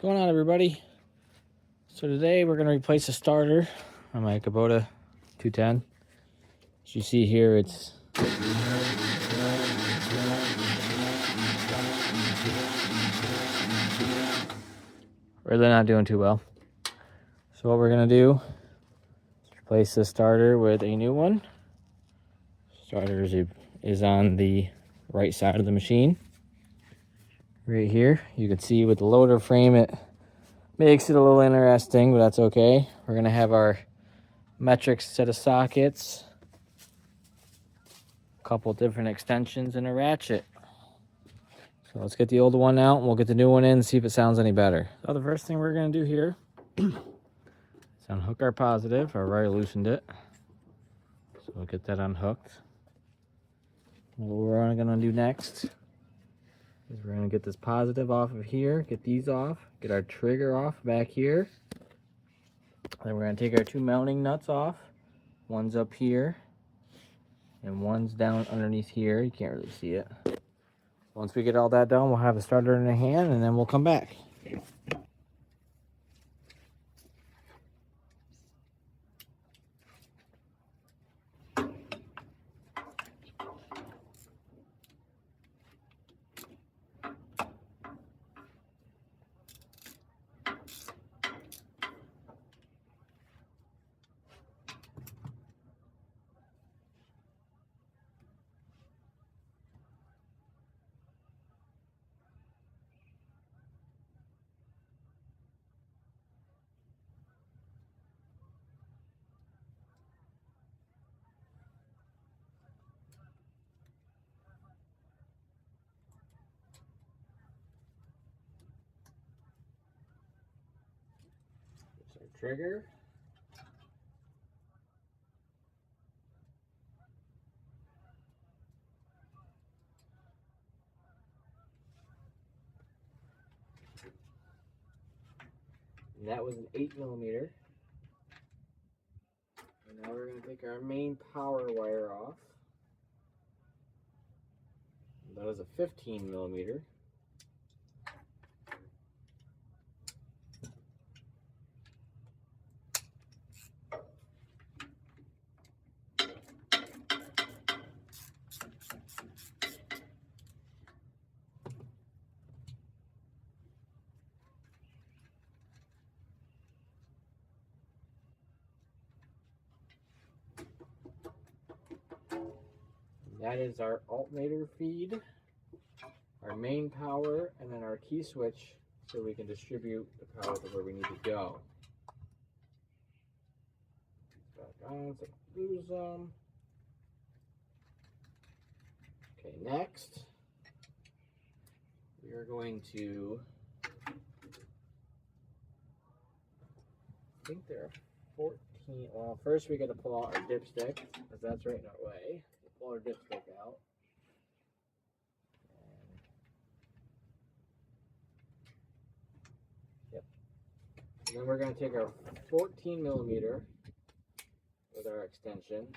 going on, everybody? So today we're going to replace the starter on my Kubota 210. As you see here, it's really not doing too well. So what we're going to do is replace the starter with a new one. Starter is on the right side of the machine. Right here, you can see with the loader frame, it makes it a little interesting, but that's okay. We're going to have our metric set of sockets, a couple different extensions, and a ratchet. So let's get the old one out and we'll get the new one in and see if it sounds any better. So the first thing we're going to do here is unhook our positive. I've already loosened it. So we'll get that unhooked. What we're going to do next is we're going to get this positive off of here, get these off, get our trigger off back here. Then we're going to take our two mounting nuts off. One's up here and one's down underneath here. You can't really see it. Once we get all that done, we'll have the starter in our hand and then we'll come back. There's our trigger. And that was an 8mm. And now we're going to take our main power wire off. That was a 15mm. That is our alternator feed, our main power, and then our key switch so we can distribute the power to where we need to go. Back on, so lose them. Okay, next we are going to, I think there are 14, well first we got to pull out our dipstick, because that's right in our way. Pull our dipstick out. Yep. And then we're going to take our 14mm with our extension,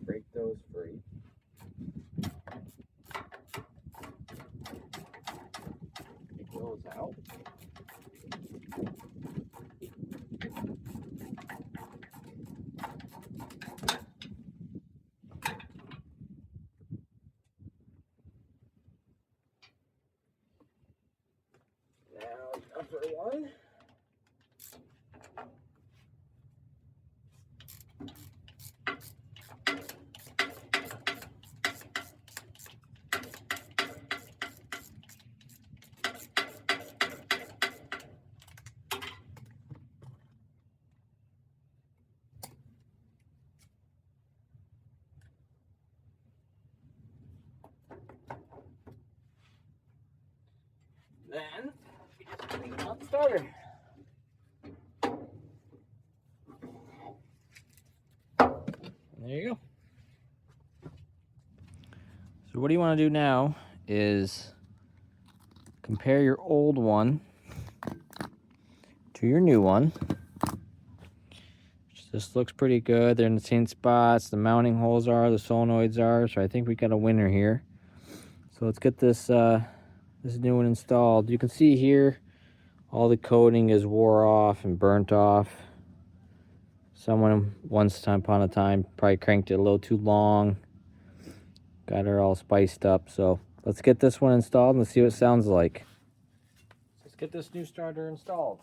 break those free. Take those out. Now the upper one. Then we just clean out the starter. And there you go. So what do you want to do now is compare your old one to your new one. This looks pretty good. They're in the same spots. The mounting holes are, the solenoids are. So I think we got a winner here. So let's get this this new one installed. You can see here all the coating is wore off and burnt off. Someone once upon a time probably cranked it a little too long. Got her all spiced up. So let's get this one installed and see what it sounds like. Let's get this new starter installed.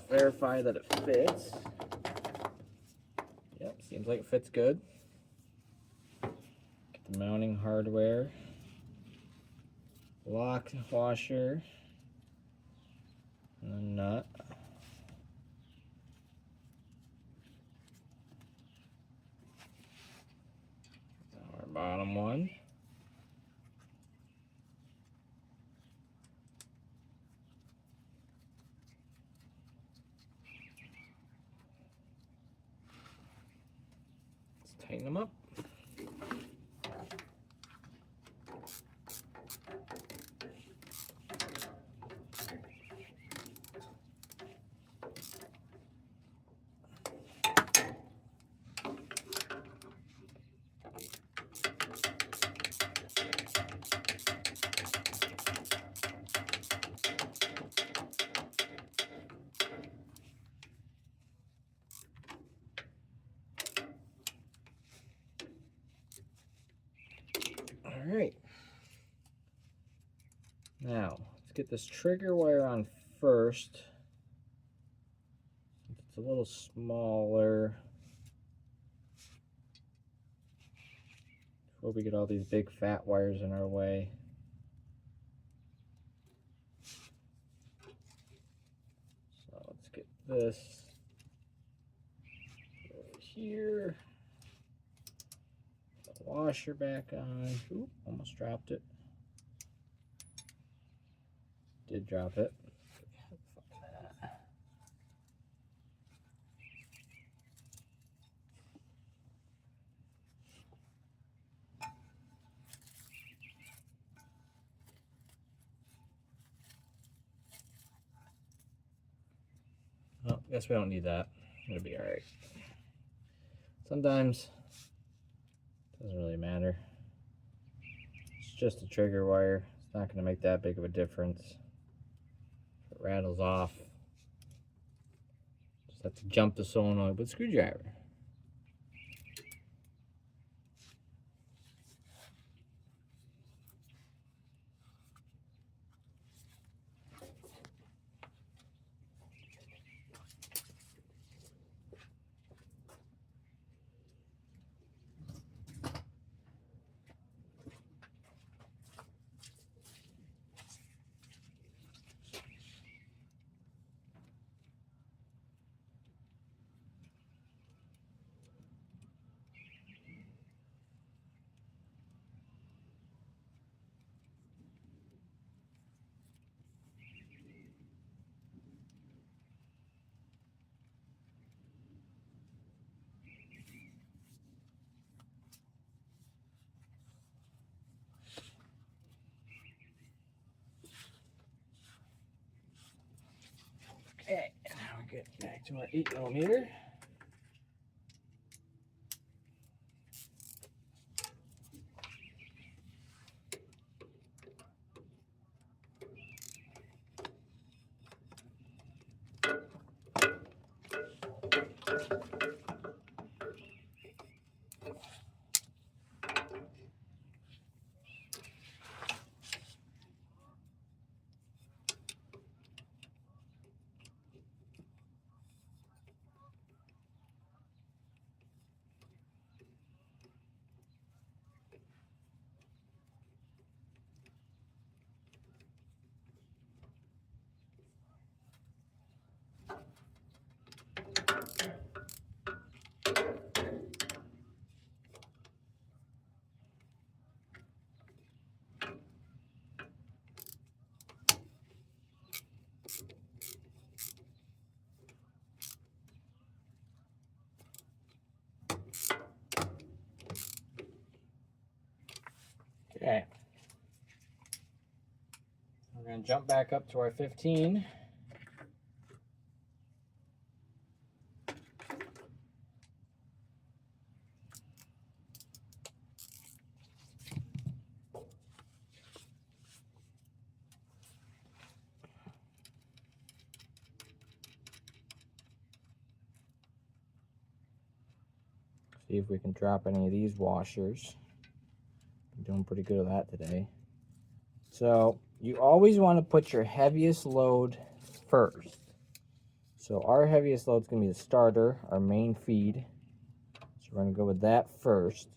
Verify that it fits. Yep, seems like it fits good. Get the mounting hardware, lock washer, and a nut. Now our bottom one. Let's tighten them up. All right. Now, let's get this trigger wire on first. It's a little smaller. Before we get all these big fat wires in our way. So let's get this over here. The washer back on. Ooh, almost dropped it. Did drop it. Oh, guess we don't need that. It'll be all right. Sometimes it doesn't really matter. It's just a trigger wire. It's not going to make that big of a difference. If it rattles off, just have to jump the solenoid with a screwdriver. Okay, now we get back to our 8mm. We're going to jump back up to our 15. See if we can drop any of these washers. I'm doing pretty good at that today. So you always want to put your heaviest load first. So our heaviest load is going to be the starter, our main feed. So we're going to go with that first.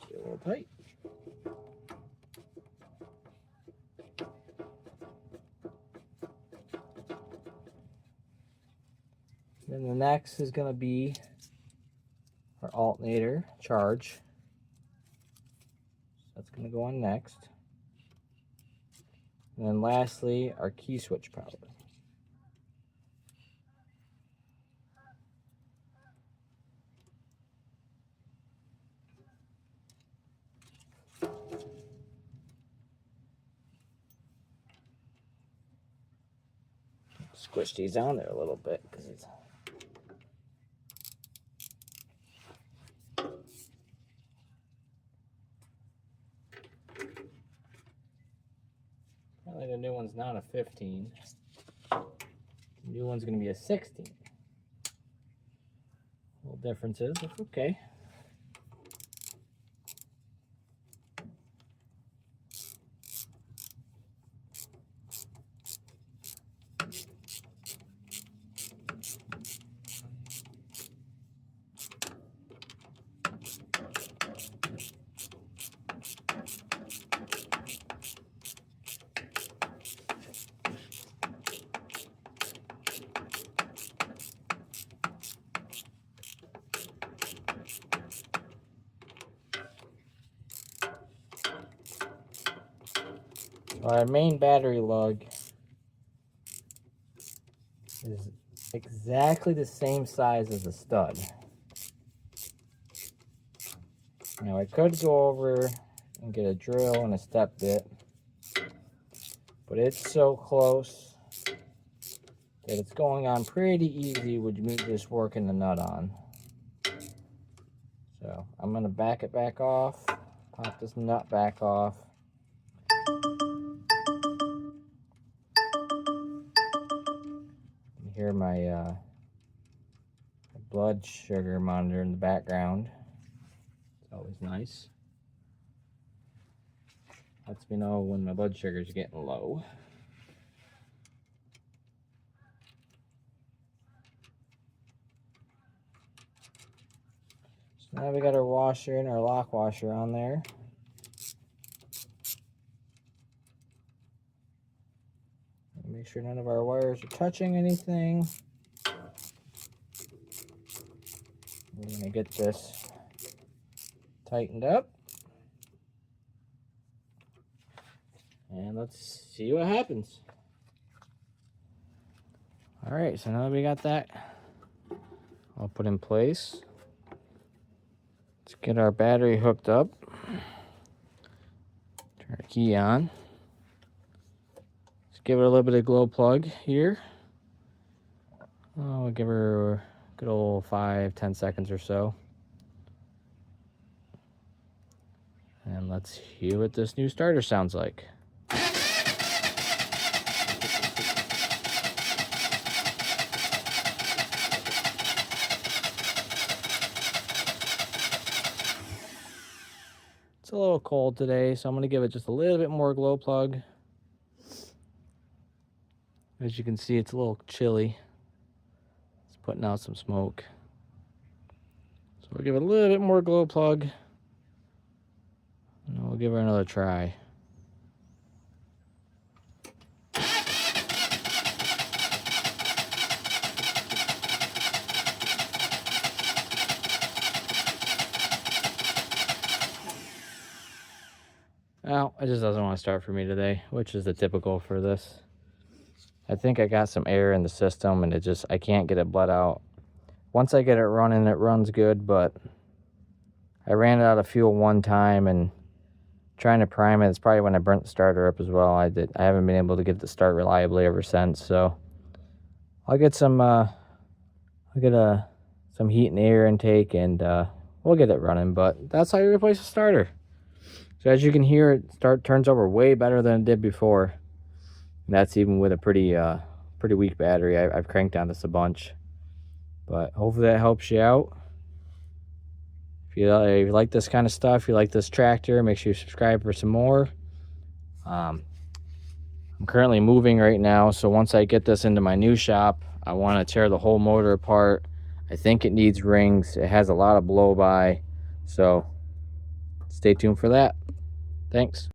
Get a little tight. Then the next is going to be our alternator charge. That's going to go on next. And then lastly, our key switch power. Squish these on there a little bit because it's apparently the new one's not a 15. The new one's going to be a 16. Little differences, that's okay. Our main battery lug is exactly the same size as the stud. Now I could go over and get a drill and a step bit, but it's so close that it's going on pretty easy with me just working the nut on. So I'm going to back it back off, pop this nut back off. You hear my blood sugar monitor in the background. It's always nice. Lets me know when my blood sugar is getting low. So now we got our washer and our lock washer on there. Make sure none of our wires are touching anything. We're going to get this tightened up. And let's see what happens. Alright, so now that we got that all put in place, let's get our battery hooked up. Turn our key on. Let's give it a little bit of glow plug here. We'll give her a good old 5-10 seconds or so. And let's hear what this new starter sounds like. It's a little cold today, so I'm going to give it just a little bit more glow plug. As you can see, it's a little chilly. It's putting out some smoke. So we'll give it a little bit more glow plug. And we'll give her another try. Well, it just doesn't want to start for me today, which is the typical for this. I think I got some air in the system, and I can't get it bled out. Once I get it running, it runs good, but I ran it out of fuel one time, and trying to prime it, it's probably when I burnt the starter up as well. I haven't been able to get it to start reliably ever since, so I'll get some some heat and air intake, and we'll get it running. But that's how you replace a starter. So as you can hear, it turns over way better than it did before. And that's even with a pretty weak battery. I've cranked on this a bunch, but hopefully that helps you out. If you like this kind of stuff, you like this tractor, make sure you subscribe for some more. I'm currently moving right now, so once I get this into my new shop, I want to tear the whole motor apart. I think it needs rings. It has a lot of blow by, so stay tuned for that. Thanks.